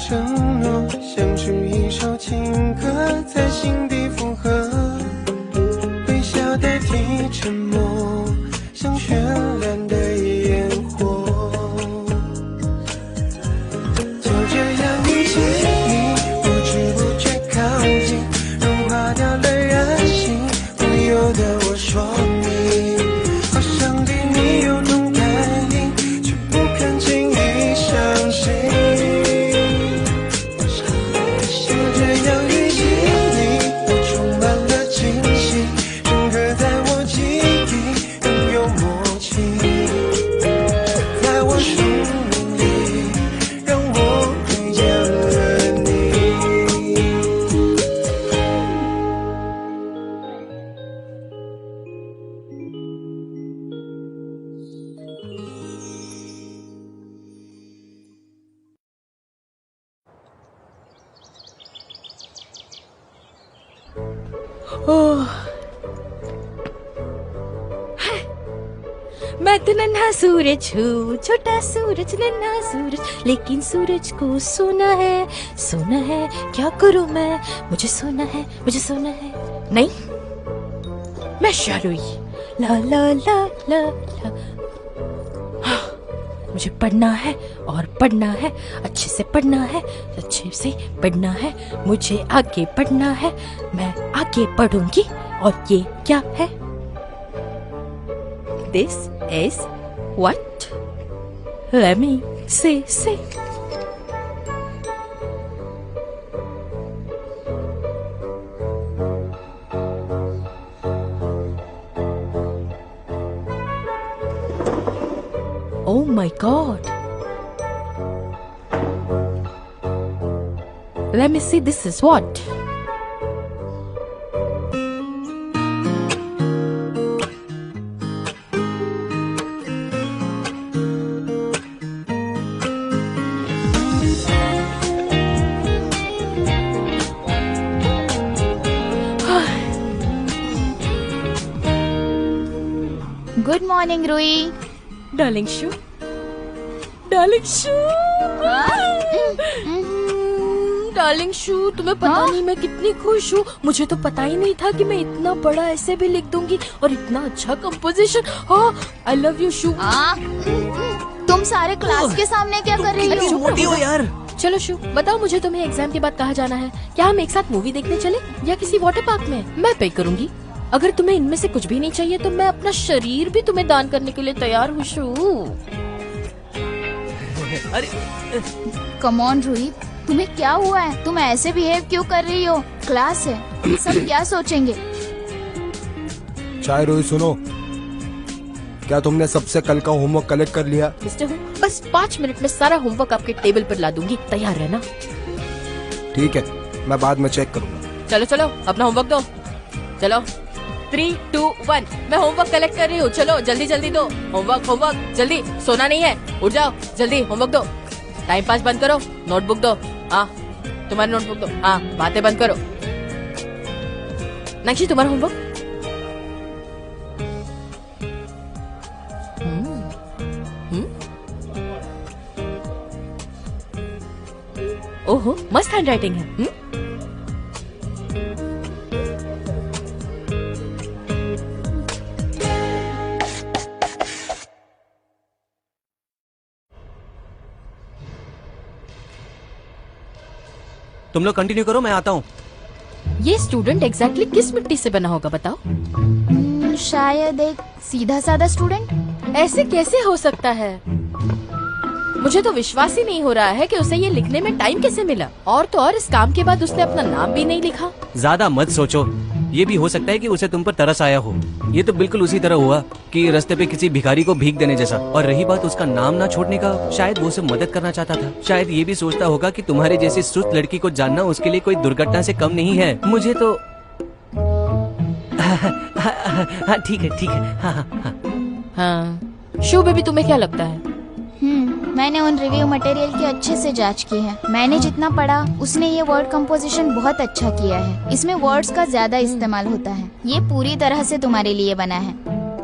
承诺，像是一首情歌，在心底附和。微笑代替沉默，像绚烂的烟火。就这样遇见你，不知不觉靠近，融化掉了任性，不由得我说你，好想对你有种感应，却不敢轻易相信。就这样遇见你，我充满了惊喜，深刻在我记忆，更有默契，在我生命里，让我遇见了你。ओह, है। मैं तो नन्हा सूरज हूँ, छोटा सूरज नन्हा सूरज, लेकिन सूरज को सोना है क्या करूँ मैं, मुझे सोना है नहीं, मैं शारुई ला ला ला ला ला। हाँ, मुझे पढ़ना है और पढ़ना है, अच्छे से पढ़ना है, अच्छे से पढ़ना है, मुझे आगे पढ़ना है, मैं आगे पढ़ूंगी। और ये क्या है? This is what? Let me see. Oh my God. Let me see, this is what? Good morning Roohi. Darling Xu darling Xu, तुम्हें पता नहीं मैं कितनी खुश हूँ। मुझे तो पता ही नहीं था कि मैं इतना बड़ा ऐसे भी लिख दूंगी और इतना अच्छा कंपोजिशन। हाँ, आई लव यू शू। तुम सारे क्लास के सामने क्या कर रही हो? मोटी हो यार। चलो शू, बताओ मुझे तुम्हें एग्जाम के बाद कहाँ जाना है? क्या हम एक साथ मूवी देखने चले या किसी वाटर पार्क में? मैं पे करूंगी। अगर तुम्हें इनमें से कुछ भी नहीं चाहिए तो मैं अपना शरीर भी तुम्हें दान करने के लिए तैयार हूँ शू। अरे कम ऑन रूही, तुम्हें क्या हुआ है? तुम ऐसे बिहेव क्यों कर रही हो? क्लास है, सब क्या सोचेंगे? चाय रोही सुनो, क्या तुमने सबसे कल का होमवर्क कलेक्ट कर लिया? मिस्टर हूँ, बस 5 मिनट में सारा होमवर्क आपके टेबल पर ला दूंगी, तैयार रहना। ठीक है, मैं बाद में चेक करूंगा। चलो चलो, अपना होमवर्क दो। चलो 3, 2, 1, मैं होमवर्क कलेक्ट कर रही हूँ। चलो जल्दी जल्दी दो होमवर्क, जल्दी, सोना नहीं है, उठ जाओ जल्दी, होमवर्क दो। टाइम पास बंद करो, नोटबुक दो। हाँ, तुम्हारी नोटबुक दो। हाँ, बातें बंद करो। नक्शी, तुम्हारा होमवर्क। ओहो, मस्त हैंडराइटिंग है। तुम लोग कंटिन्यू करो, मैं आता हूँ। ये स्टूडेंट एग्जैक्टली किस मिट्टी से बना होगा बताओ? शायद एक सीधा साधा स्टूडेंट। ऐसे कैसे हो सकता है? मुझे तो विश्वास ही नहीं हो रहा है कि उसे ये लिखने में टाइम कैसे मिला। और तो और, इस काम के बाद उसने अपना नाम भी नहीं लिखा। ज्यादा मत सोचो, ये भी हो सकता है कि उसे तुम पर तरस आया हो। ये तो बिल्कुल उसी तरह हुआ कि रास्ते पे किसी भिखारी को भीख देने जैसा। और रही बात उसका नाम ना छोड़ने का, शायद वो उसे मदद करना चाहता था। शायद ये भी सोचता होगा कि तुम्हारे जैसी सुस्त लड़की को जानना उसके लिए कोई दुर्घटना से कम नहीं है। मुझे तो हाँ ठीक है। हाँ, शू बेबी, तुम्हें क्या लगता है? मैंने उन रिव्यू मटेरियल की अच्छे से जांच की है। मैंने जितना पढ़ा, उसने ये वर्ड कंपोजिशन बहुत अच्छा किया है। इसमें वर्ड्स का ज्यादा इस्तेमाल होता है। ये पूरी तरह से तुम्हारे लिए बना है।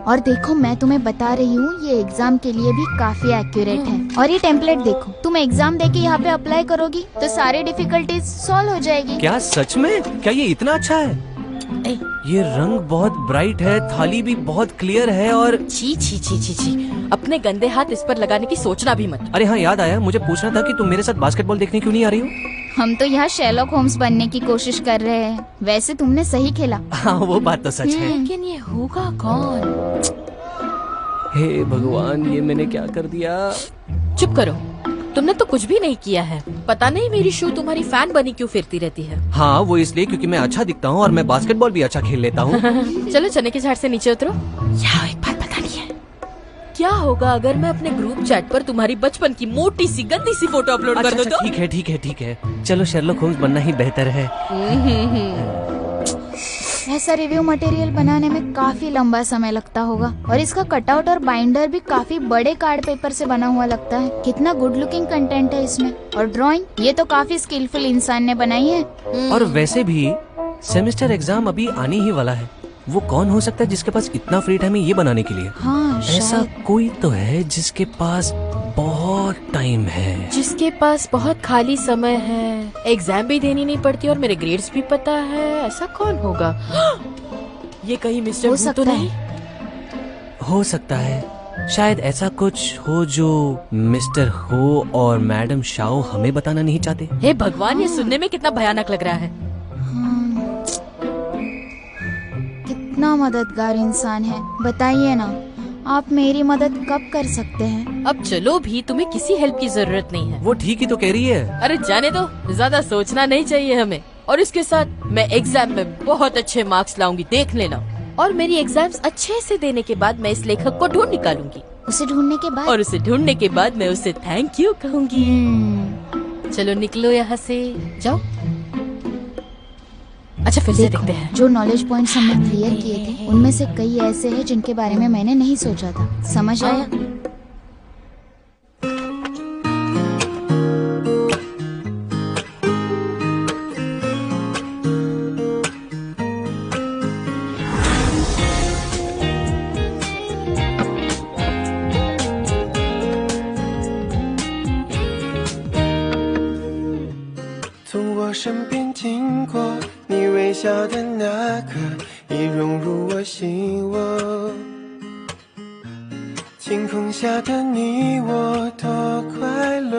और देखो मैं तुम्हें बता रही हूँ, ये एग्जाम के लिए भी काफी एक्यूरेट है। और ये टेम्पलेट देखो, तुम एग्जाम देके यहाँ पे अप्लाई करोगी तो सारी डिफिकल्टीज सॉल्व हो जाएगी। क्या सच में? क्या ये इतना अच्छा है? ये रंग बहुत ब्राइट है, थाली भी बहुत क्लियर है और छी छी छी छी छी, अपने गंदे हाथ इस पर लगाने की सोचना भी मत। अरे हाँ, याद आया, मुझे पूछना था कि तुम मेरे साथ बास्केटबॉल देखने क्यों नहीं आ रही हो? हम तो यहाँ शेरलॉक होम्स बनने की कोशिश कर रहे हैं। वैसे तुमने सही खेला। हाँ, वो बात तो सच है। लेकिन ये होगा कौन? हे भगवान, ये मैंने क्या कर दिया? चुप करो, तुमने तो कुछ भी नहीं किया है। पता नहीं मेरी शू तुम्हारी फैन बनी क्यों फिरती रहती है। हाँ, वो इसलिए क्योंकि मैं अच्छा दिखता हूँ और मैं बास्केटबॉल भी अच्छा खेल लेता हूँ। चलो चने के झाड़ से नीचे उतरो। यार, एक बात बतानी है। क्या होगा अगर मैं अपने ग्रुप चैट पर तुम्हारी बचपन की मोटी सी गंदी सी फोटो अपलोड कर दूं तो? ठीक है ठीक है ठीक है, चलो शेरलॉक होम्स बनना ही बेहतर है। ऐसा रिव्यू मटेरियल बनाने में काफी लंबा समय लगता होगा और इसका कटआउट और बाइंडर भी काफी बड़े कार्ड पेपर से बना हुआ लगता है। कितना गुड लुकिंग कंटेंट है इसमें। और ड्राइंग, ये तो काफी स्किलफुल इंसान ने बनाई है। और वैसे भी सेमेस्टर एग्जाम अभी आने ही वाला है। वो कौन हो सकता है जिसके पास इतना फ्री टाइम है ये बनाने के लिए? हाँ, ऐसा कोई तो है जिसके पास बहुत टाइम है, जिसके पास बहुत खाली समय है, एग्जाम भी देनी नहीं पड़ती और मेरे ग्रेड्स भी पता है। ऐसा कौन होगा? ये कहीं मिस्टर हो हू तो सकता नहीं? हो सकता है। शायद ऐसा कुछ हो जो मिस्टर हो और मैडम शाओ हमें बताना नहीं चाहते। हे भगवान, ये सुनने में कितना भयानक लग रहा है। कितना मददगार इंसान है। बताइए ना, आप मेरी मदद कब कर सकते हैं? अब चलो भी, तुम्हें किसी हेल्प की जरूरत नहीं है। वो ठीक ही तो कह रही है। अरे जाने दो, ज्यादा सोचना नहीं चाहिए हमें। और इसके साथ मैं एग्जाम में बहुत अच्छे मार्क्स लाऊंगी, देख लेना। और मेरी एग्जाम्स अच्छे से देने के बाद मैं इस लेखक को ढूंढ निकालूंगी। उसे ढूंढने के बाद? और उसे ढूंढने के बाद मैं उसे थैंक यू कहूंगी। चलो निकलो यहाँ से, जाओ। अच्छा, फिर से देखते हैं। जो नॉलेज पॉइंट्स हमने क्लियर किए थे उनमें से कई ऐसे हैं जिनके बारे में मैंने नहीं सोचा था। समझ आया?从我身边经过，你微笑的那刻，已融入我心窝。晴空下的你我多快乐，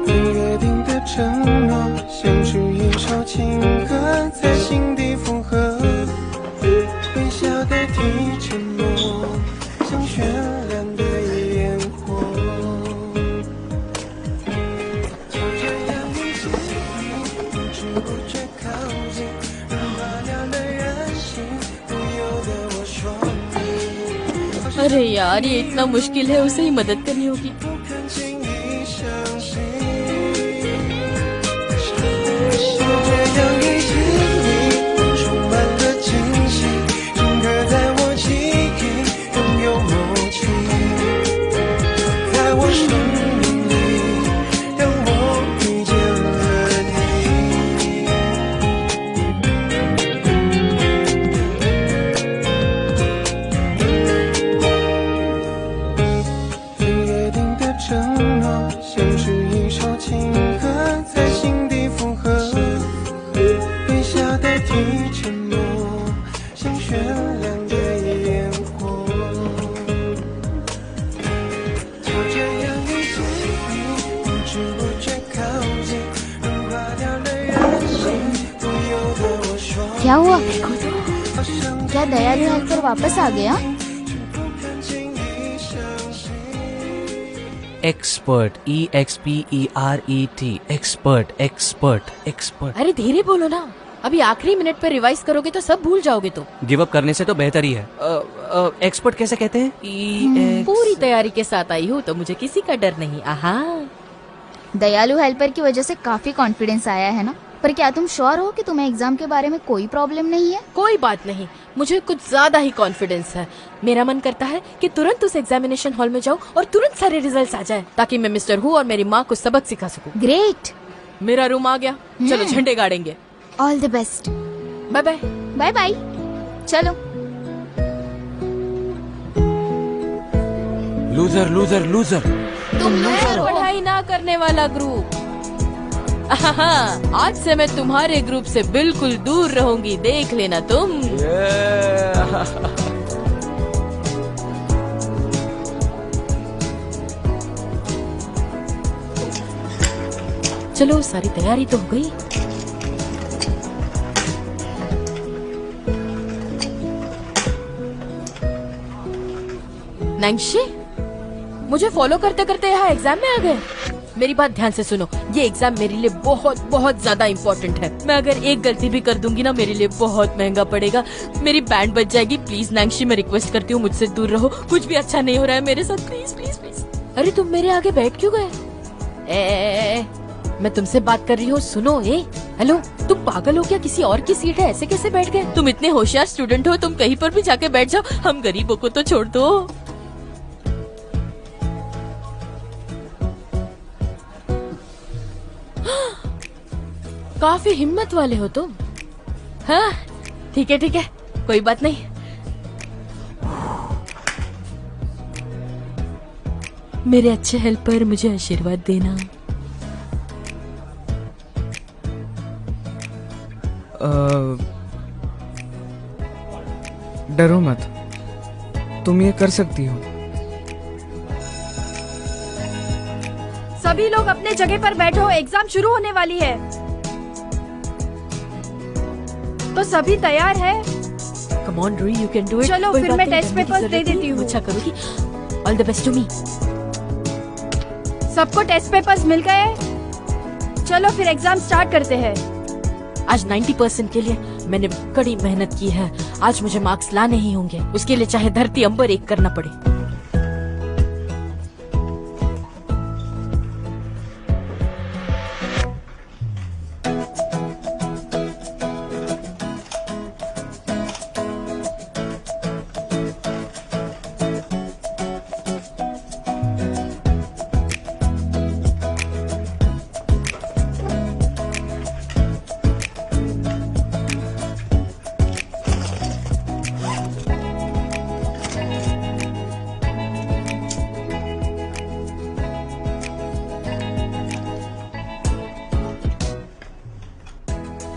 约定的承诺，像是一首情歌，在心底附和。微笑代替沉默，像绚烂的烟火。就这样一起，不知不觉靠近，融化掉了人性，不由得我说你。 अरे यार, ये इतना मुश्किल है, उसे ही मदद करनी होगी। 不肯轻易相信，就这样一起，你充满了惊喜，深刻在我记忆，拥有默契，在我生命里，让我遇见了你。约定的承诺，像是一首情歌，在心底附和。微笑代替沉默，像绚烂的烟火。就这样一起，不知不觉靠近，融化掉了人性，不由得我说。 क्या हुआ? 好像 क्या दयालु हेल्पर वापस आ गया? 不肯轻易相信。 expert, EXPERET, expert expert expert. अरे धीरे बोलो ना, अभी आखिरी मिनट पर रिवाइज करोगे तो सब भूल जाओगे तुम। गिव अप करने से तो बेहतर ही है। एक्सपर्ट कैसे कहते हैं? पूरी तैयारी के साथ आई हूँ तो मुझे किसी का डर नहीं। आहा, दयालु हेल्पर की वजह से काफी कॉन्फिडेंस आया है ना? पर क्या तुम श्योर हो कि तुम्हें एग्जाम के बारे में कोई प्रॉब्लम नहीं है? कोई बात नहीं, मुझे कुछ ज्यादा ही कॉन्फिडेंस है। मेरा मन करता है कि तुरंत उस एग्जामिनेशन हॉल में जाऊं और तुरंत सारे रिजल्ट्स आ जाए, ताकि मैं मिस्टर हू और मेरी माँ को सबक सिखा सकूं। ग्रेट, मेरा रूम आ गया, चलो झंडे गाड़ेंगे। All the best. Bye bye. Bye bye. चलो। Loser loser loser. तुम लूजर पढ़ाई ना करने वाला ग्रुप। आज से मैं तुम्हारे ग्रुप से बिल्कुल दूर रहूंगी, देख लेना तुम। चलो, सारी तैयारी तो हो गई। नैंशी, मुझे फॉलो करते करते यहाँ एग्जाम में आ गए। मेरी बात ध्यान से सुनो, ये एग्जाम मेरे लिए बहुत बहुत ज्यादा इम्पोर्टेंट है। मैं अगर एक गलती भी कर दूंगी ना, मेरे लिए बहुत महंगा पड़ेगा। मेरी बैंड बच जाएगी। प्लीज नैंशी, मैं रिक्वेस्ट करती हूँ, मुझसे दूर रहो। कुछ भी अच्छा नहीं हो रहा है मेरे साथ, प्लीज प्लीज प्लीज। अरे तुम मेरे आगे बैठ क्यों गए? मैं तुमसे बात कर रही हूँ, सुनो। हेलो, तुम पागल हो क्या? किसी और की सीट है, ऐसे कैसे बैठ गए? तुम इतने होशियार स्टूडेंट हो, तुम कहीं पर भी जाके बैठ जाओ, हम गरीबों को तो छोड़ दो। काफी हिम्मत वाले हो तुम। हाँ ठीक है, कोई बात नहीं। मेरे अच्छे हेल्पर, मुझे आशीर्वाद देना। डरो मत, तुम ये कर सकती हो। सभी लोग अपने जगह पर बैठो, एग्जाम शुरू होने वाली है। तो सभी तैयार है? Come on, Rui, you can do it। चलो, फिर मैं टेस्ट पेपर्स दे देती हूँ। अच्छा करोगी। All the best to me। सबको टेस्ट पेपर्स मिल गए? चलो फिर एग्जाम स्टार्ट करते हैं। आज 90% के लिए मैंने कड़ी मेहनत की है। आज मुझे मार्क्स लाने ही होंगे, उसके लिए चाहे धरती अंबर एक करना पड़े।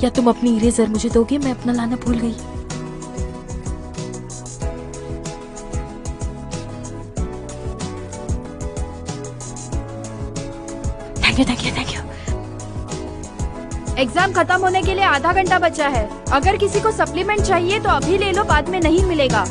क्या तुम अपनी इरेजर मुझे दोगे? मैं अपना लाना भूल गई। Thank you. एग्जाम खत्म होने के लिए आधा घंटा बचा है। अगर किसी को सप्लीमेंट चाहिए तो अभी ले लो, बाद में नहीं मिलेगा।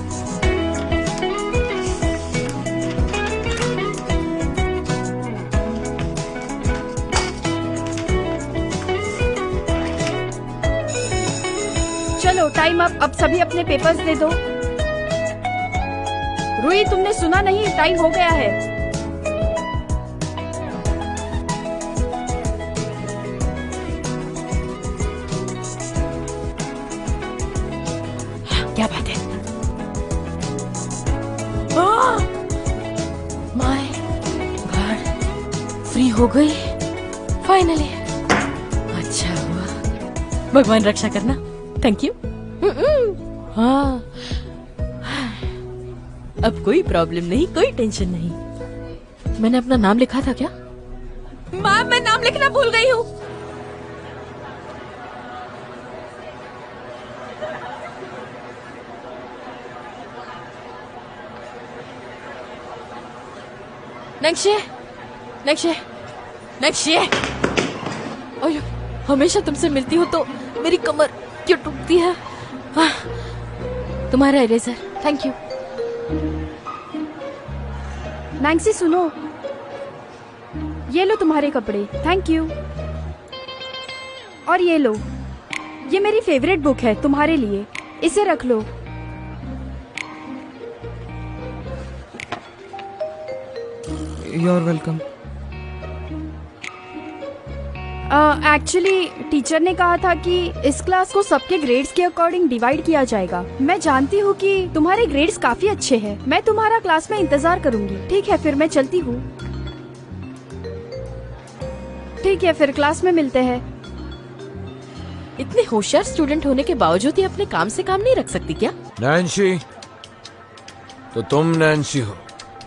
चलो टाइम अप। अब सभी अपने पेपर्स दे दो। रुई, तुमने सुना नहीं? टाइम हो गया है। क्या बात है? माय गॉड, फ्री हो गई फाइनली। अच्छा हुआ, भगवान रक्षा करना। Thank you. हाँ, अब कोई प्रॉब्लम नहीं, कोई टेंशन नहीं। मैंने अपना नाम लिखा था क्या? मैम, मैं नाम लिखना भूल गई हूँ। नक्शे। ओयो, हमेशा तुमसे मिलती हूँ तो मेरी कमर क्यों टूटती है? तुम्हारा इरेजर, थैंक यू। नैंसी सुनो, ये लो तुम्हारे कपड़े, थैंक यू। और ये लो, ये मेरी फेवरेट बुक है तुम्हारे लिए, इसे रख लो। You're welcome। एक्चुअली टीचर ने कहा था कि इस क्लास को सबके ग्रेड्स के अकॉर्डिंग डिवाइड किया जाएगा। मैं जानती हूँ कि तुम्हारे ग्रेड्स काफी अच्छे हैं। मैं तुम्हारा क्लास में इंतजार करूंगी। ठीक है, फिर मैं चलती हूँ। ठीक है, फिर क्लास में मिलते हैं। इतने होशियार स्टूडेंट होने के बावजूद ये अपने काम से काम नहीं रख सकती क्या? नैन्सी, तो तुम नैन्सी हो?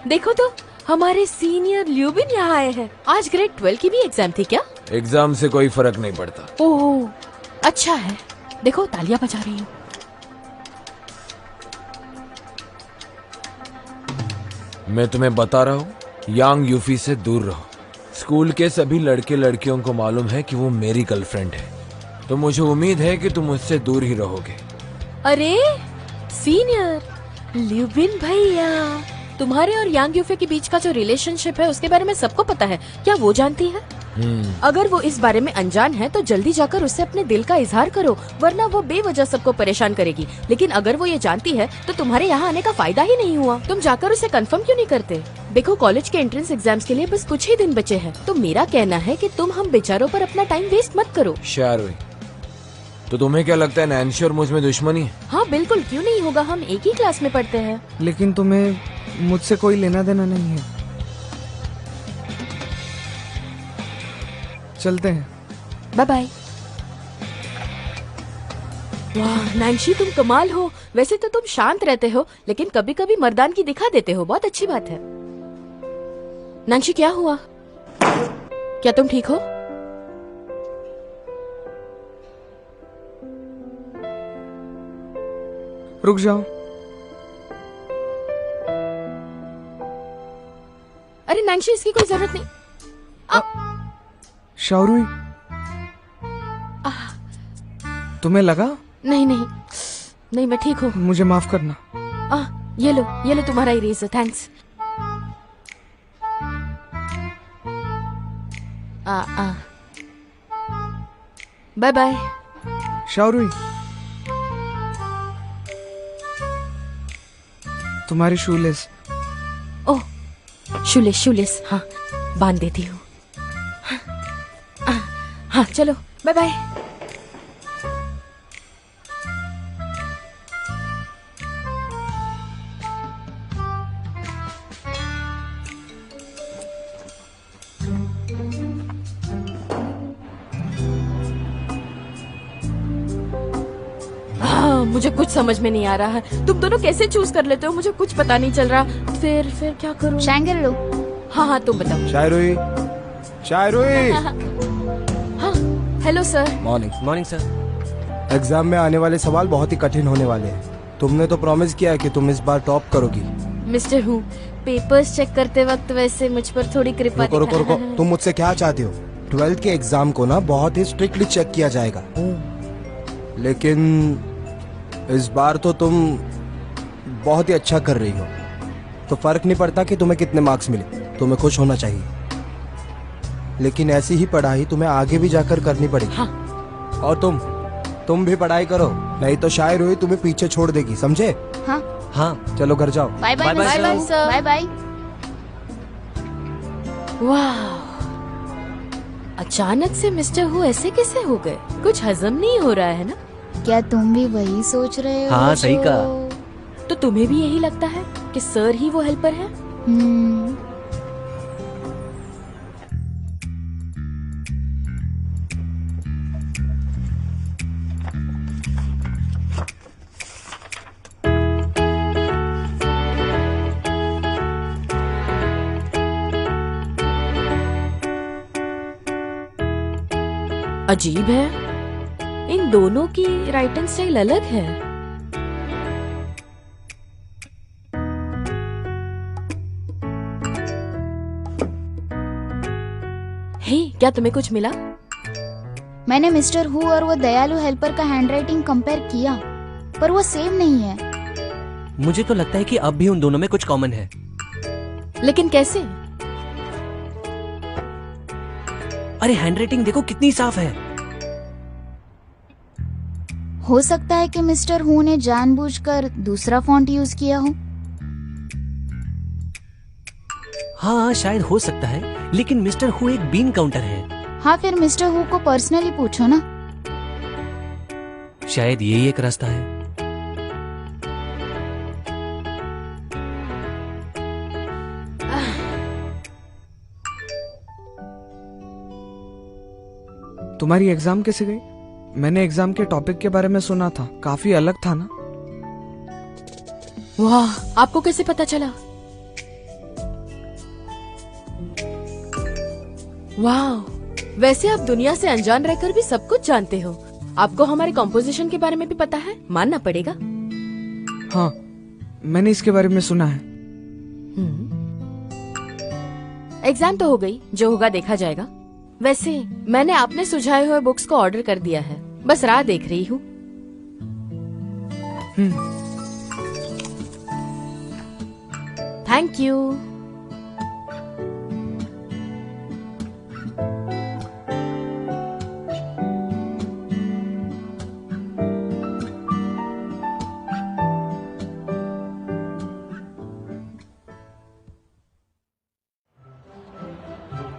देखो तो हमारे सीनियर ल्यूबिन यहाँ आए हैं। आज ग्रेड 12 की भी एग्जाम थी क्या? एग्जाम से कोई फर्क नहीं पड़ता। ओह अच्छा है। देखो तालियां बजा रही हूँ। मैं तुम्हें बता रहा हूँ, यांग यूफी से दूर रहो। स्कूल के सभी लड़के लड़कियों को मालूम है कि वो मेरी गर्लफ्रेंड है, तो मुझे उम्मीद है कि तुम उससे दूर ही रहोगे। अरे सीनियर ल्यूबिन भैया, तुम्हारे और यांग यूफे के बीच का जो रिलेशनशिप है उसके बारे में सबको पता है, क्या वो जानती है? अगर वो इस बारे में अनजान है तो जल्दी जाकर उससे अपने दिल का इजहार करो, वरना वो बेवजह सबको परेशान करेगी। लेकिन अगर वो ये जानती है तो तुम्हारे यहाँ आने का फायदा ही नहीं हुआ। तुम जाकर उसे कंफर्म क्यों नहीं करते? देखो कॉलेज के एंट्रेंस एग्जाम्स के लिए बस कुछ ही दिन बचे हैं, तो मेरा कहना है कि तुम हम बेचारों पर अपना टाइम वेस्ट मत करो। शायरों, तो तुम्हें क्या लगता है नैन्सी और मुझ में दुश्मनी है? हाँ बिल्कुल, क्यों नहीं होगा, हम एक ही क्लास में पढ़ते हैं। लेकिन तुम्हें मुझसे कोई लेना देना नहीं है। चलते हैं। Bye bye. वाह नैन्सी, तुम कमाल हो। वैसे तो तुम शांत रहते हो, लेकिन कभी कभी मर्दानगी दिखा देते हो, बहुत अच्छी बात है। नैन्सी क्या हुआ? क्या तुम ठीक हो? रुक जाओ। अरे नैन्सी, इसकी कोई जरूरत नहीं। शाओरुई, तुम्हें लगा? नहीं नहीं नहीं, मैं ठीक हूँ। मुझे माफ करना। ये लो तुम्हारा eraser, thanks. Bye bye. Shaorui, तुम्हारी शूलेस। ओह शूलेस, हाँ बांध देती हूँ। हाँ चलो बाय बाय। मुझे कुछ समझ में नहीं आ रहा है, तुम दोनों कैसे चूज कर लेते हो, मुझे कुछ पता नहीं चल रहा। फिर क्या करूं? शैंगर लो। हाँ तुम बताओ। शायरुई। हाँ hello sir. Morning sir. Exam में आने वाले सवाल बहुत ही कठिन होने वाले हैं। तुमने तो प्रॉमिस किया है कि तुम इस बार टॉप करोगी। मिस्टर हूँ, पेपर्स चेक करते वक्त वैसे मुझ पर थोड़ी कृपा। रुको, तुम मुझसे क्या चाहती हो? 12th के एग्जाम को ना बहुत ही स्ट्रिक्टली चेक किया जाएगा, लेकिन इस बार तो तुम बहुत ही अच्छा कर रही हो, तो फर्क नहीं पड़ता कि तुम्हें कितने मार्क्स मिले, तुम्हें खुश होना चाहिए। लेकिन ऐसी ही पढ़ाई तुम्हें आगे भी जाकर करनी पड़ेगी। हाँ। और तुम भी पढ़ाई करो, नहीं तो शायर हुई तुम्हें पीछे छोड़ देगी, समझे? हाँ चलो घर जाओ। Bye bye sir. Bye bye. वाह, अचानक से मिस्टर हु ऐसे कैसे हो गए? कुछ हजम नहीं हो रहा है ना? क्या तुम भी वही सोच रहे हो? हाँ सही कहा। तो तुम्हें भी यही लगता है कि सर ही वो हेल्पर है? अजीब है, इन दोनों की राइटिंग स्टाइल अलग है। हे, क्या तुम्हें कुछ मिला? मैंने मिस्टर हु और वो दयालु हेल्पर का हैंडराइटिंग कंपेयर किया, पर वो सेम नहीं है। मुझे तो लगता है कि अब भी उन दोनों में कुछ कॉमन है। लेकिन कैसे? अरे हैंडराइटिंग देखो कितनी साफ है। हो सकता है कि मिस्टर हु ने जानबूझकर दूसरा फॉन्ट यूज किया हो। हाँ शायद हो सकता है, लेकिन मिस्टर हु एक बीन काउंटर है। हाँ, फिर मिस्टर हु को पर्सनली पूछो ना। शायद यही एक रास्ता है। तुम्हारी एग्जाम कैसे गई? मैंने एग्जाम के टॉपिक के बारे में सुना था, काफी अलग था ना। वाह, आपको कैसे पता चला? वाह, वैसे आप दुनिया से अनजान रहकर भी सब कुछ जानते हो। आपको हमारे कॉम्पोजिशन के बारे में भी पता है, मानना पड़ेगा। हाँ, मैंने इसके बारे में सुना है। एग्जाम तो हो गई, जो होगा देखा जाएगा। वैसे मैंने आपने सुझाए हुए बुक्स को ऑर्डर कर दिया है, बस राह देख रही हूँ। Thank you.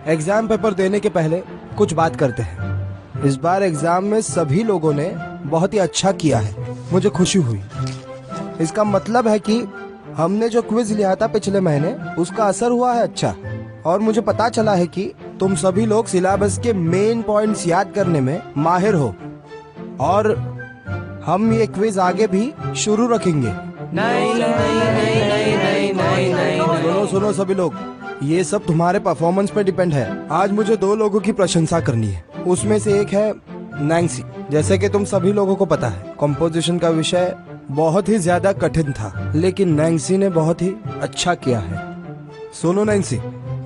एग्जाम पेपर देने के पहले कुछ बात करते हैं। इस बार एग्जाम में सभी लोगों ने बहुत ही अच्छा किया है, मुझे खुशी हुई। इसका मतलब है कि हमने जो क्विज लिया था पिछले महीने, उसका असर हुआ है अच्छा। और मुझे पता चला है कि तुम सभी लोग सिलेबस के मेन पॉइंट्स याद करने में माहिर हो। और हम ये क्विज आगे भी शुरू रखेंगे। सुनो सभी लोग, ये सब तुम्हारे परफॉर्मेंस पे डिपेंड है। आज मुझे 2 लोगों की प्रशंसा करनी है। उसमें से एक है नैंसी। जैसे कि तुम सभी लोगों को पता है, कंपोजिशन का विषय बहुत ही ज्यादा कठिन था, लेकिन नैंसी ने बहुत ही अच्छा किया है। सुनो नैंसी,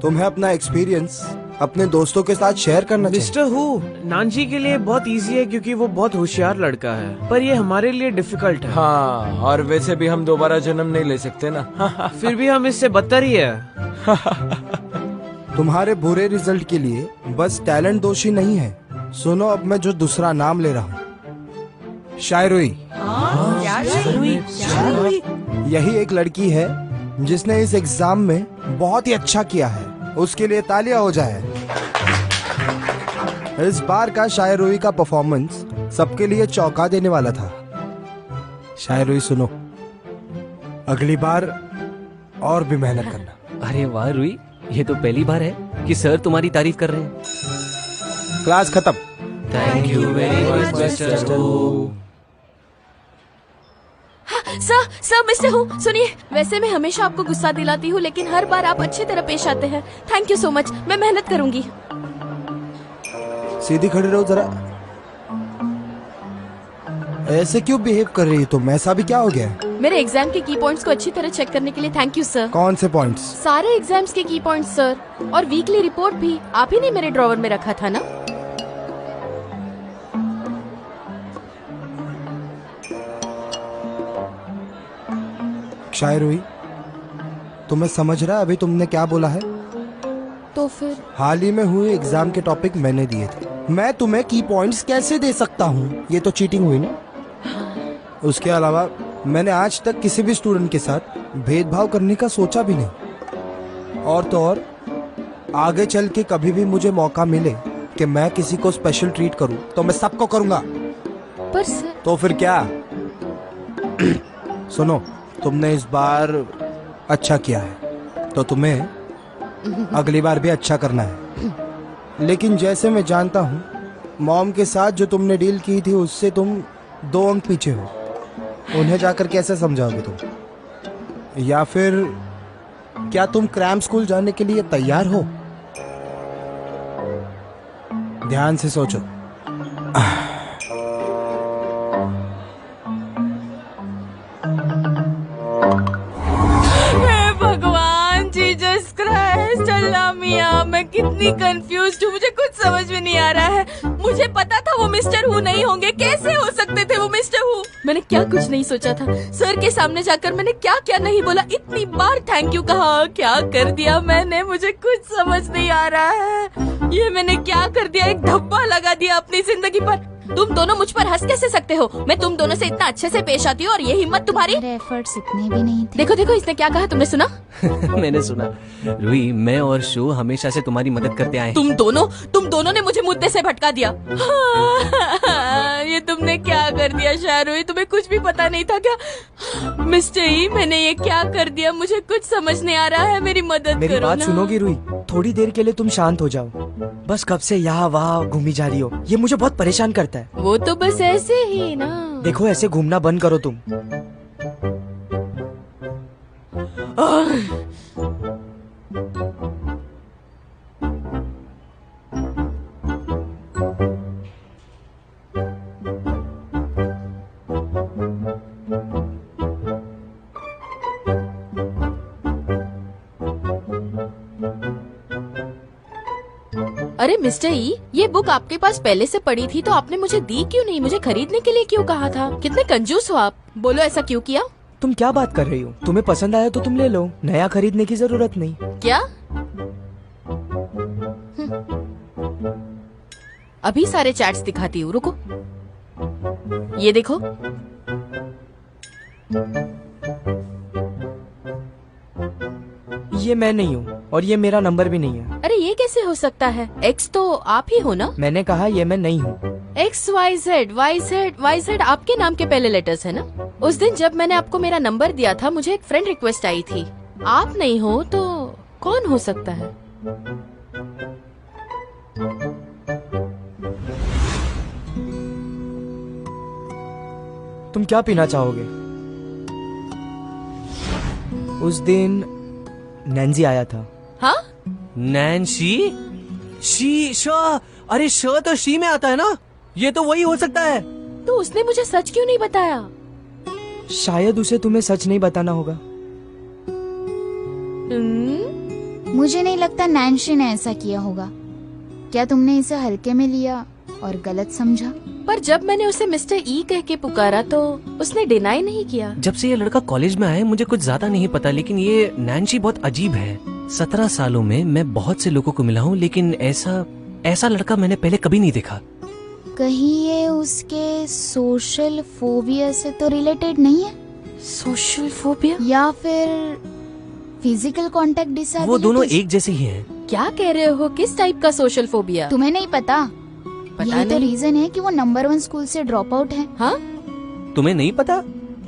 तुम्हें अपना एक्सपीरियंस अपने दोस्तों के साथ शेयर करना चाहिए। मिस्टर हु, नानजी के लिए बहुत इजी है क्योंकि वो बहुत होशियार लड़का है, पर ये हमारे लिए डिफिकल्ट है। हाँ, और वैसे भी हम दोबारा जन्म नहीं ले सकते ना। फिर भी हम इससे बदतर ही है। तुम्हारे बुरे रिजल्ट के लिए बस टैलेंट दोषी नहीं है। सुनो, अब मैं जो दूसरा नाम ले रहा हूँ, शायरुई। यही एक लड़की है जिसने इस एग्जाम में बहुत ही अच्छा किया है। उसके लिए तालियां हो जाए। इस बार का शायरुई का परफॉर्मेंस सबके लिए चौंका देने वाला था। शायरुई सुनो, अगली बार और भी मेहनत करना। अरे वाह रुई, ये तो पहली बार है कि सर तुम्हारी तारीफ कर रहे हैं। क्लास खत्म। Thank you very much mister who. Sir mister who, सुनिए, वैसे मैं हमेशा आपको गुस्सा दिलाती हूँ, लेकिन हर बार आप अच्छी तरह पेश आते हैं। थैंक यू सो मच, मैं मेहनत करूंगी। सीधी खड़ी रहो जरा। ऐसे क्यों बिहेव कर रही हो तुम? ऐसा भी क्या हो गया? मेरे एग्जाम के की पॉइंट्स को अच्छी तरह चेक करने के लिए थैंक यू सर। कौन से पॉइंट्स? सारे एग्जाम्स के की पॉइंट्स सर, और वीकली रिपोर्ट भी आप ही ने मेरे ड्रॉवर में रखा था ना। शायरुई, तुम्हें समझ रहा है अभी तुमने क्या बोला है? तो फिर हाल ही में हुए एग्जाम के टॉपिक मैंने दिए थे। मैं तुम्हें की पॉइंट्स कैसे दे सकता हूँ? ये तो चीटिंग हुई ना। उसके अलावा मैंने आज तक किसी भी स्टूडेंट के साथ भेदभाव करने का सोचा भी नहीं। और तो और आगे चल के कभी भी मुझे मौका मिले कि मैं किसी को स्पेशल ट्रीट करूं, तो मैं सबको करूंगा। पर सर। तो फिर क्या? सुनो, तुमने इस बार अच्छा किया है, तो तुम्हें अगली बार भी अच्छा करना है। लेकिन जैसे मैं जानता हूँ, मॉम के साथ जो तुमने डील की थी उससे तुम 2 अंक पीछे हो। उन्हें जाकर कैसे समझाओगे तुम? या फिर क्या तुम क्रैम स्कूल जाने के लिए तैयार हो? ध्यान से सोचो। भगवान जीसस क्राइस्ट, अल्लाह मियां, मैं कितनी कंफ्यूज्ड हूँ, मुझे कुछ समझ में नहीं आ रहा है। मुझे पता था वो मिस्टर हु नहीं होंगे, कैसे हो सकते थे वो मिस्टर हु? मैंने क्या कुछ नहीं सोचा था। सर के सामने जाकर मैंने क्या क्या नहीं बोला, इतनी बार थैंक यू कहा, क्या कर दिया मैंने, मुझे कुछ समझ नहीं आ रहा है। ये मैंने क्या कर दिया, एक धब्बा लगा दिया अपनी जिंदगी पर। तुम दोनों मुझ पर हंस कैसे सकते हो? मैं तुम दोनों से इतना अच्छे से पेश आती हूँ और ये हिम्मत तुम्हारी? मेरे एफर्ट्स इतने भी नहीं थे। देखो देखो, इसने क्या कहा, तुमने सुना? मैंने सुना। रुई, मैं और शो हमेशा से तुम्हारी मदद करते आए हैं। तुम दोनों ने मुझे मुद्दे से भटका दिया। ये तुमने क्या कर दिया शायरुई? तुम्हें कुछ भी पता नहीं था क्या? मिस्टर ई, मैंने ये क्या कर दिया? मुझे कुछ समझ नहीं आ रहा है, मेरी मदद मेरी करो बात ना। सुनोगी रुई? थोड़ी देर के लिए तुम शांत हो जाओ। बस कब से यहाँ वहाँ घूमी जा रही हो, ये मुझे बहुत परेशान करता है। जाता है। वो तो बस ऐसे ही ना। देखो ऐसे घूमना बंद करो तुम। अरे मिस्टर ई, ये बुक आपके पास पहले से पड़ी थी तो आपने मुझे दी क्यों नहीं? मुझे खरीदने के लिए क्यों कहा था? कितने कंजूस हो आप। बोलो ऐसा क्यों किया? तुम क्या बात कर रही हो? तुम्हें पसंद आया तो तुम ले लो, नया खरीदने की जरूरत नहीं। क्या? अभी सारे चैट्स दिखाती हूँ, रुको। ये देखो। ये मैं नहीं हूँ और ये मेरा नंबर भी नहीं है। अरे ये कैसे हो सकता है? एक्स तो आप ही हो ना? मैंने कहा ये मैं नहीं हूँ। XYZ आपके नाम के पहले लेटर्स है ना? उस दिन जब मैंने आपको मेरा नंबर दिया था मुझे एक फ्रेंड रिक्वेस्ट आई थी। आप नहीं हो तो कौन हो सकता है? तुम क्या पीना चाहोगे? उस दिन नैन्सी आया था। हाँ? नैन्सी? शी श अरे श तो शी में आता है ना, ये तो वही हो सकता है। तो उसने मुझे सच क्यों नहीं बताया? शायद उसे तुम्हें सच नहीं बताना होगा। मुझे नहीं लगता नैन्सी ने ऐसा किया होगा। क्या तुमने इसे हल्के में लिया और गलत समझा? पर जब मैंने उसे मिस्टर ई कह के पुकारा तो उसने डिनाई नहीं किया। जब से ये लड़का कॉलेज में आया है मुझे कुछ ज्यादा नहीं पता, लेकिन ये नैन्सी बहुत अजीब है। 17 सालों में मैं बहुत से लोगों को मिला हूँ, लेकिन ऐसा लड़का मैंने पहले कभी नहीं देखा। कहीं ये उसके सोशल फोबिया से तो रिलेटेड नहीं है? सोशल फोबिया या फिर फिजिकल कांटेक्ट डिसएबिलिटी? वो दोनों एक जैसे ही हैं। क्या कह रहे हो? किस टाइप का सोशल फोबिया? तुम्हें नहीं पता? पता यही तो नहीं। रीजन है कि वो नंबर 1 स्कूल से ड्रॉप आउट है। हाँ? तुम्हें नहीं पता?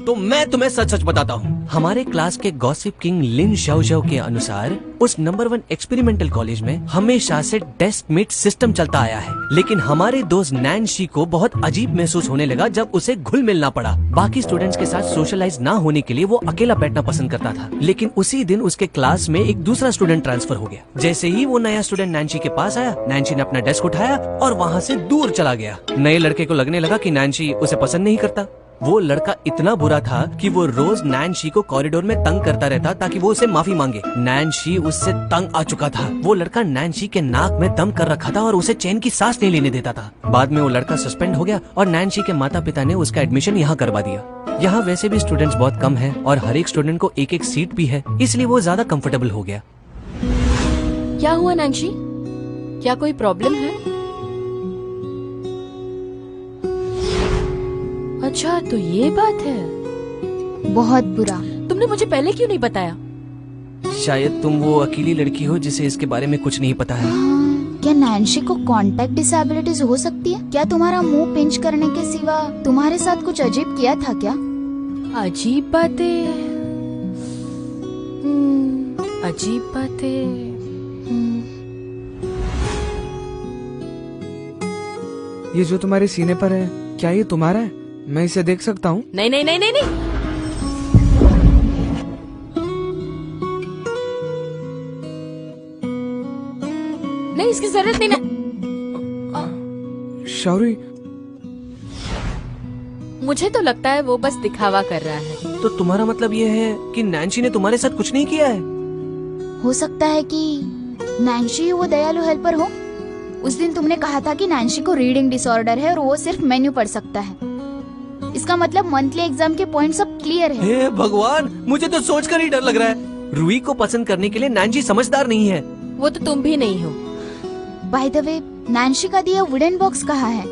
तो मैं तुम्हें सच सच बताता हूँ। हमारे क्लास के गॉसिप किंग लिन शाओ के अनुसार उस नंबर 1 एक्सपेरिमेंटल कॉलेज में हमेशा से डेस्क मेट सिस्टम चलता आया है, लेकिन हमारे दोस्त नैन्सी को बहुत अजीब महसूस होने लगा जब उसे घुल मिलना पड़ा। बाकी स्टूडेंट्स के साथ सोशलाइज ना होने के लिए वो अकेला बैठना पसंद करता था, लेकिन उसी दिन उसके क्लास में एक दूसरा स्टूडेंट ट्रांसफर हो गया। जैसे ही वो नया स्टूडेंट नैन्सी के पास आया, नैन्सी ने अपना डेस्क उठाया और वहाँ से दूर चला गया। नए लड़के को लगने लगा कि नैन्सी उसे पसंद नहीं करता। वो लड़का इतना बुरा था कि वो रोज नैन्सी को कॉरिडोर में तंग करता रहता ताकि वो उसे माफी मांगे। नैन्सी उससे तंग आ चुका था। वो लड़का नैन्सी के नाक में दम कर रखा था और उसे चैन की सांस नहीं लेने देता था। बाद में वो लड़का सस्पेंड हो गया और नैन्सी के माता पिता ने उसका एडमिशन यहाँ करवा दिया। यहाँ वैसे भी स्टूडेंट्स बहुत कम हैं और हर एक स्टूडेंट को एक एक सीट भी है, इसलिए वो ज्यादा कंफर्टेबल हो गया। क्या हुआ नैन्सी? क्या कोई प्रॉब्लम है? अच्छा तो ये बात है। बहुत बुरा। तुमने मुझे पहले क्यों नहीं बताया? शायद तुम वो अकेली लड़की हो जिसे इसके बारे में कुछ नहीं पता है। क्या नैन्सी को कांटेक्ट डिसेबिलिटीज हो सकती है? क्या तुम्हारा मुंह पिंच करने के सिवा तुम्हारे साथ कुछ अजीब किया था क्या? अजीब बातें? अजीब बातें। ये जो तुम्हारे सीने पर है, क्या ये तुम्हारा है? मैं इसे देख सकता हूँ? नहीं नहीं नहीं नहीं नहीं। नहीं, इसकी जरूरत नहीं ना। शौरी, मुझे तो लगता है वो बस दिखावा कर रहा है। तो तुम्हारा मतलब ये है कि नैन्सी ने तुम्हारे साथ कुछ नहीं किया है? हो सकता है कि नैन्सी वो दयालु हेल्पर हो। उस दिन तुमने कहा था कि नैन्सी को रीडिंग डिसऑर्डर है और वो सिर्फ मेन्यू पढ़ सकता है। इसका मतलब मंथली एग्जाम के पॉइंट सब क्लियर है। हे भगवान, मुझे तो सोचकर ही डर लग रहा है। रूही को पसंद करने के लिए नैन्सी समझदार नहीं है। वो तो तुम भी नहीं हो। बाय द वे, नैन्सी का दिया वुडन बॉक्स कहाँ है?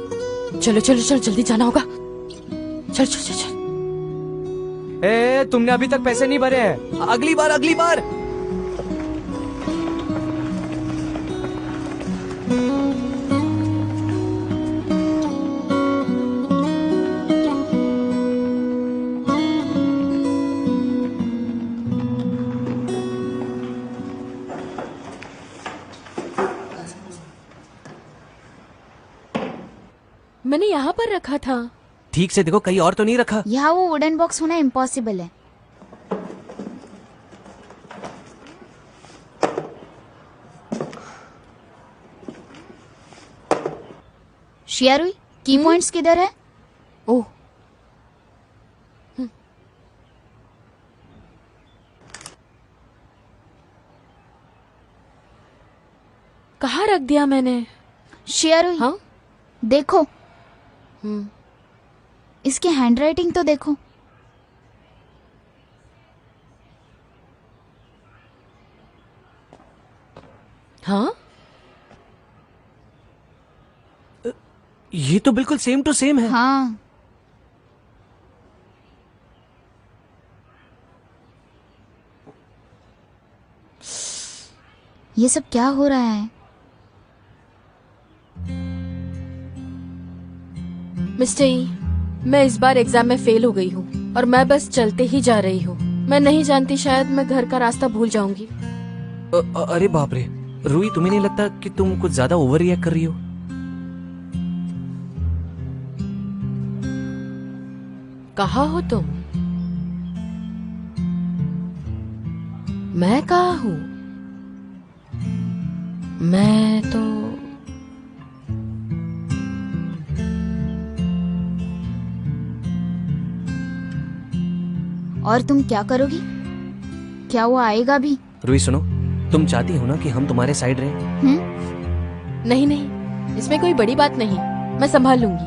चलो चलो चलो, जल्दी जाना होगा। चल चल चल चल। ए, तुमने अभी तक पैसे नहीं भरे हैं। अगली बार अगली बार। मैंने यहाँ यहाँ पर रखा था। ठीक से देखो, कहीं और तो नहीं रखा। यहाँ वो वुडन बॉक्स होना इम्पॉसिबल है। शियारुई, की पॉइंट्स किधर है? ओह, कहाँ रख दिया मैंने? शियारुई, हाँ? देखो, इसकी हैंडराइटिंग तो देखो। हाँ, ये तो बिल्कुल सेम टू सेम है। हाँ, ये सब क्या हो रहा है? मिस्टर ई, मैं इस बार एग्जाम में फेल हो गई हूँ और मैं बस चलते ही जा रही हूँ। मैं नहीं जानती, शायद मैं घर का रास्ता भूल जाऊंगी। अरे बाप रे, रूही, तुम्हें नहीं लगता कि तुम कुछ ज्यादा ओवर रिएक्ट कर रही हो? कहाँ हो तुम? मैं कहाँ हूँ? मैं तो और तुम क्या करोगी? क्या वो आएगा भी? रूही सुनो, तुम चाहती हो ना कि हम तुम्हारे साइड रहें? नहीं नहीं, इसमें कोई बड़ी बात नहीं, मैं संभाल लूंगी।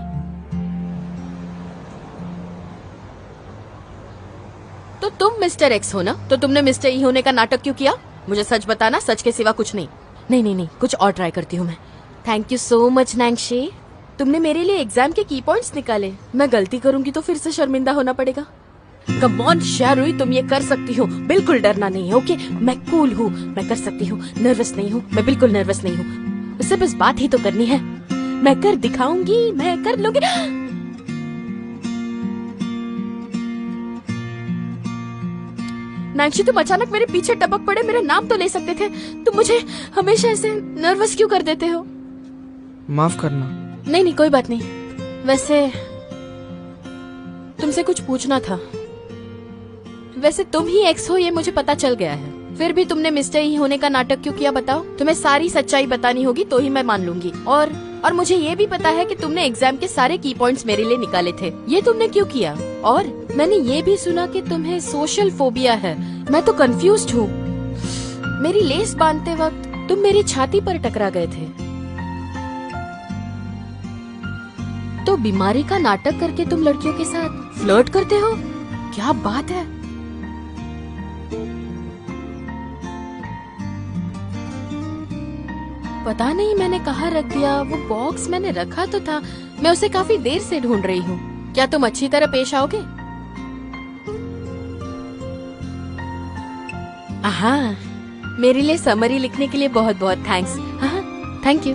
तो तुम मिस्टर एक्स हो ना? तो तुमने मिस्टर ई होने का नाटक क्यों किया? मुझे सच बताना, सच के सिवा कुछ नहीं। नहीं नहीं नहीं, कुछ और ट्राई करती हूँ मैं। थैंक यू सो मच नैंगशे, तुमने मेरे लिए एग्जाम के की पॉइंट्स निकाले। मैं गलती करूंगी तो फिर से शर्मिंदा होना पड़ेगा। कम ऑन शारुई, तुम ये कर सकती हो, बिल्कुल डरना नहीं है। ओके, मैं कूल हूँ, मैं कर सकती हूँ, नर्वस नहीं हूँ, मैं बिल्कुल नर्वस नहीं हूँ। उससे बस बात ही तो करनी है, मैं कर दिखाऊंगी, मैं कर लूंगी। नैंसी, तुम अचानक मेरे पीछे टपक पड़े, मेरा नाम तो ले सकते थे। तुम मुझे हमेशा ऐसे नर्वस क्यों कर देते हो? माफ करना। नहीं नहीं, कोई बात नहीं। वैसे तुमसे कुछ पूछना था। वैसे तुम ही एक्स हो ये मुझे पता चल गया है, फिर भी तुमने मिस्टर ई होने का नाटक क्यों किया बताओ? तुम्हें सारी सच्चाई बतानी होगी तो ही मैं मान लूंगी। और मुझे ये भी पता है कि तुमने एग्जाम के सारे की पॉइंट्स मेरे लिए निकाले थे। ये तुमने क्यों किया? और मैंने ये भी सुना कि तुम्हें सोशल फोबिया है। मैं तो कंफ्यूज्ड हूँ। मेरी लेस बांधते वक्त तुम मेरी छाती पर टकरा गए थे, तो बीमारी का नाटक करके तुम लड़कियों के साथ फ्लर्ट करते हो? क्या बात है? पता नहीं मैंने कहाँ रख दिया वो बॉक्स। मैंने रखा तो था, मैं उसे काफी देर से ढूंढ रही हूँ। क्या तुम अच्छी तरह पेश आओगे? हाँ, मेरे लिए समरी लिखने के लिए बहुत बहुत थैंक्स। हाँ, थैंक यू।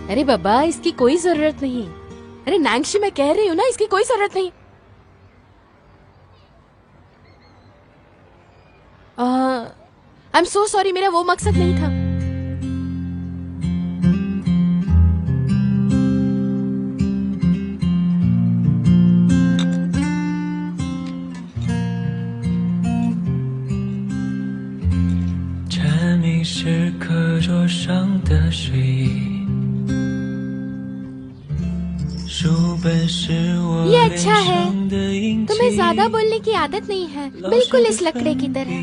अरे बाबा, इसकी कोई जरूरत नहीं। अरे नैंगशी, मैं कह रही हूँ ना, इसकी कोई जरूरत नहीं। आई एम सो सॉरी, मेरा वो मकसद नहीं था। ये अच्छा है, तुम्हें ज्यादा बोलने की आदत नहीं है, बिल्कुल इस लकड़े की तरह।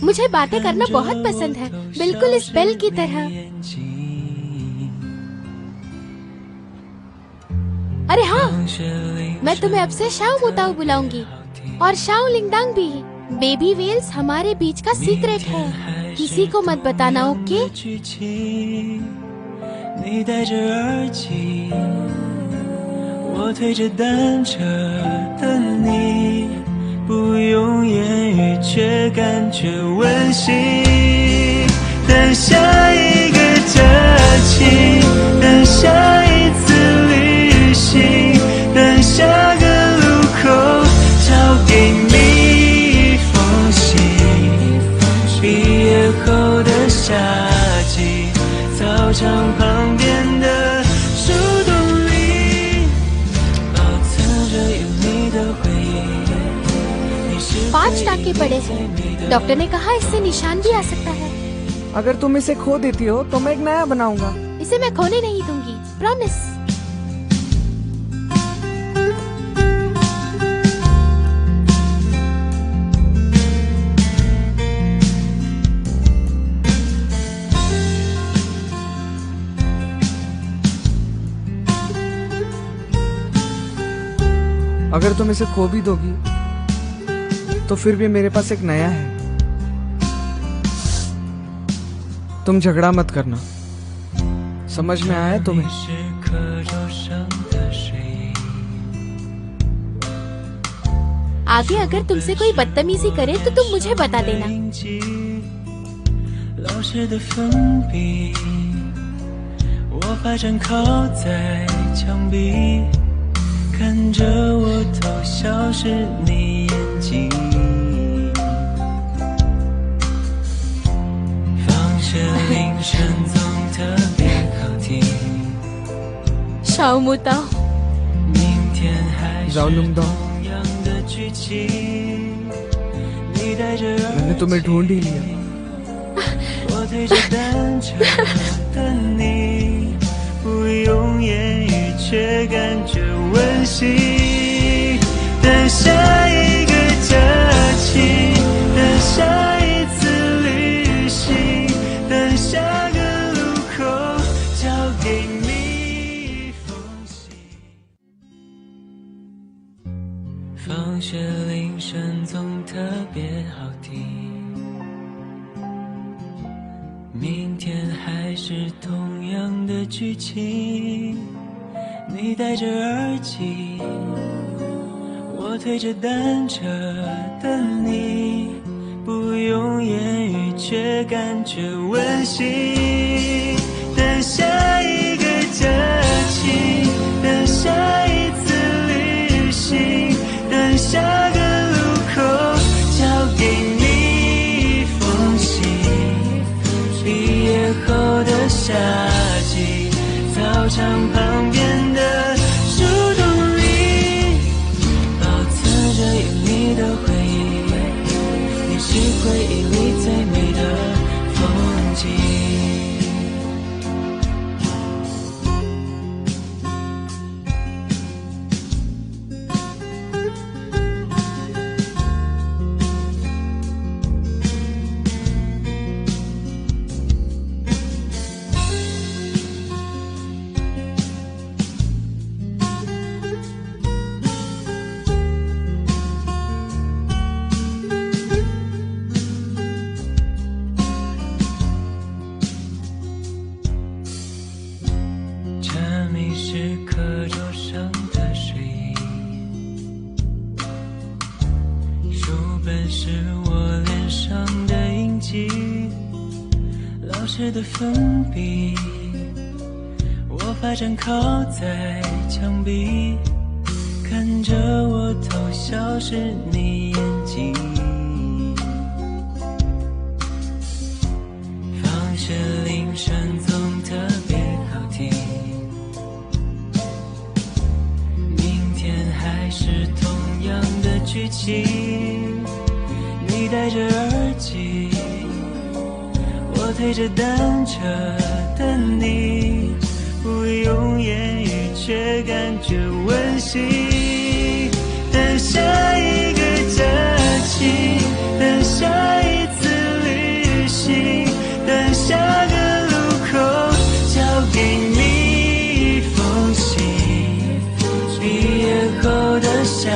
मुझे बातें करना बहुत पसंद है, बिल्कुल इस बेल की तरह। अरे हाँ, मैं तुम्हें अब से शाओ मोताओ बुलाऊंगी, और शाओ लिंगदांग भी। बेबी वेल्स हमारे बीच का सीक्रेट है, किसी को मत बताना, ओके? डॉक्टर ने कहा इससे निशान भी आ सकता है। अगर तुम इसे खो देती हो तो मैं एक नया बनाऊंगा। इसे मैं खोने नहीं दूंगी, प्रॉमिस। अगर तुम इसे खो भी दोगी तो फिर भी मेरे पास एक नया है। तुम झगड़ा मत करना, समझ में आया तुम्हें? आगे अगर तुमसे कोई बदतमीजी करे तो तुम मुझे बता देना। 老师的粉笔，我把针靠在墙壁，看着我偷笑是你眼睛。放学铃声总特别好听。शाओ मुताओ। 明天还是 जाओ लुम दाओ। 同样的剧情。你带着耳 मैंने तुम्हें ढूंढ ही लिया। 我推着单车的你，不用言语却感觉温馨。等下一个假期，等下一次旅行，等下个路口交给你一封信。放学铃声总特别好听。明天还是同样的剧情，你戴着耳机，我推着单车等你，不用言语却感觉温馨。等下一个假期，等下一次旅行，等下个路口交给你一封信。毕业后的夏季，操场旁边的树洞里，保存着有你的回忆，你是回忆里最美的风景。蝉鸣是课桌上的睡意，书本是我脸上的印记，老师的粉笔，我把针靠在墙壁，看着我偷笑是你眼睛。放学铃声总特别好听。还是同样的剧情，你戴着耳机，我推着单车等你，不用言语却感觉温馨。等下一个假期，等下一次旅行，等下个路口交给你一封信。毕业后的夏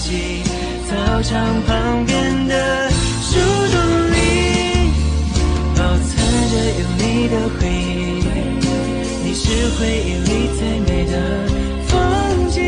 季，操场旁边的树洞里，保存着有你的回忆，你是回忆里最美的风景。